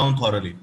down thoroughly.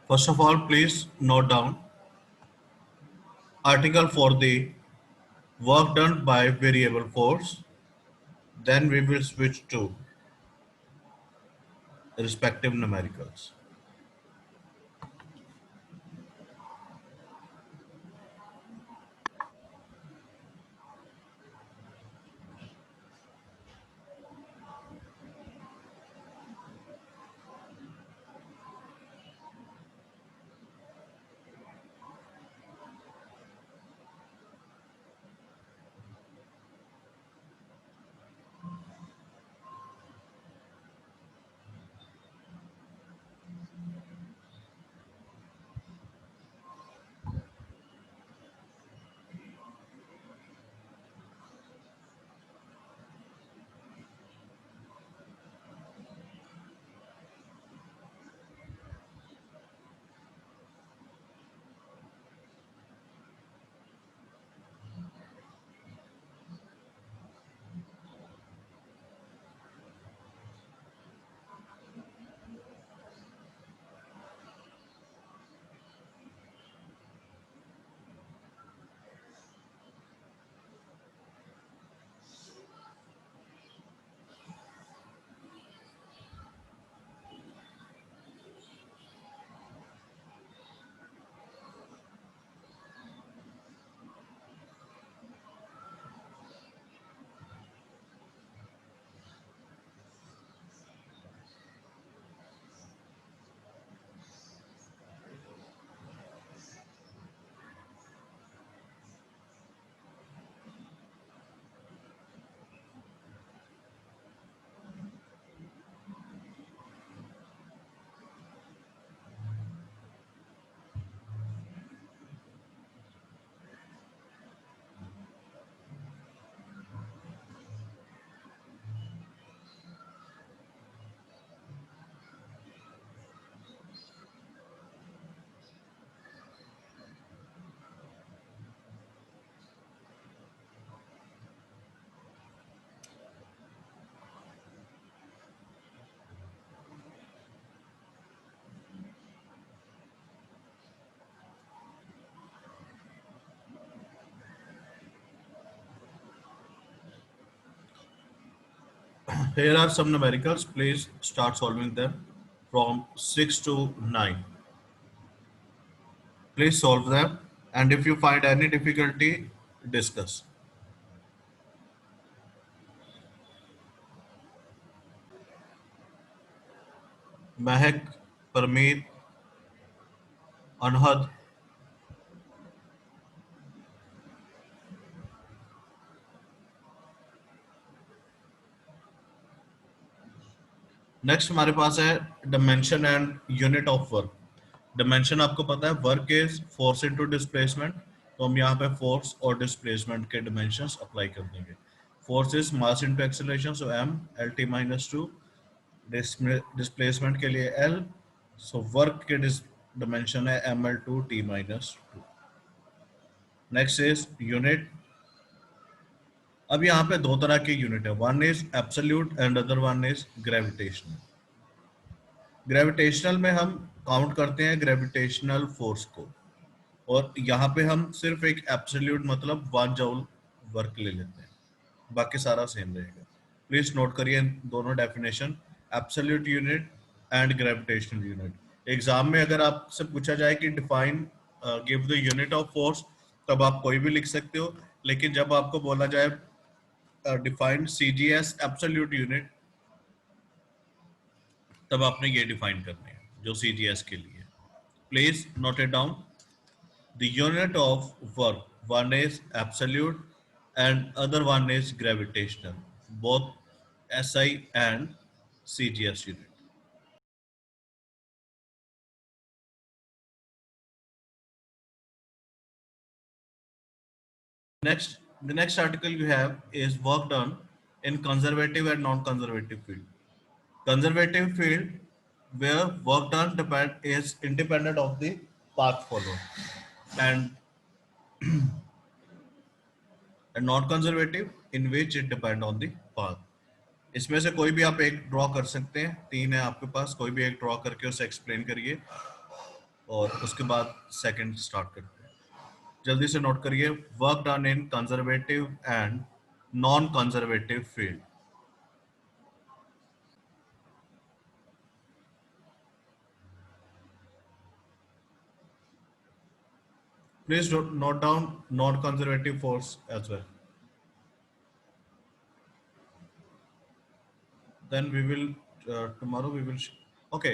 First of all, please note down article for the work done by variable force. Then we will switch to respective numericals. Here are some numericals. Please start solving them from 6 to 9. Please solve them, and if you find any difficulty, discuss. Mahek, Parmeet, Anhad. Next हमारे पास है dimension and unit of work. Dimension आपको पता है, work is force into displacement. तो हम यहाँ पे force और डिस्प्लेसमेंट के डायमेंशंस अप्लाई कर देंगे. Force is mass into acceleration, so m l t minus two. Displacement के लिए l, सो वर्क के डायमेंशन है ml two t minus two. Next is unit. अब यहाँ पे दो तरह के यूनिट है, one is absolute and other one is gravitational. Gravitational में हम काउंट करते हैं ग्रेविटेशनल फोर्स को, और यहाँ पे हम सिर्फ एक एब्सोल्यूट मतलब 1 जूल वर्क ले लेते हैं, बाकी सारा सेम रहेगा. प्लीज नोट करिए दोनों definition, absolute unit and gravitational unit. Exam में अगर आपसे पूछा जाए कि define give the unit of force, तब आप कोई भी लिख सकते हो, लेकिन जब आपको बोला जाए डिफाइन CGS एब्सोल्यूट यूनिट, तब आपने ये डिफाइन करने हैं जो CGS के लिए. Please note it down. The unit of work, one is absolute and other one is gravitational, both SI and CGS unit. Next, the next article you have is work done in conservative and non-conservative field. Conservative field, where work done is independent of the path followed, and non-conservative in which it depend on the path. इसमें से कोई भी आप एक draw कर सकते हैं, तीन है आपके पास, कोई भी एक ड्रॉ करके उसे एक्सप्लेन करिए और उसके बाद सेकंड स्टार्ट करते हैं. जल्दी से नोट करिए, work done in conservative and non conservative field. Please note down non conservative force as well. Then we will tomorrow we will okay.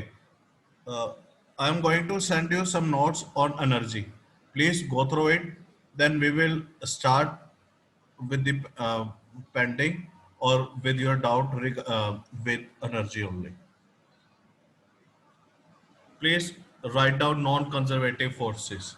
I am going to send you some notes on energy. Please go through it. Then we will start with the pending or with your doubt with energy only. Please write down non-conservative forces.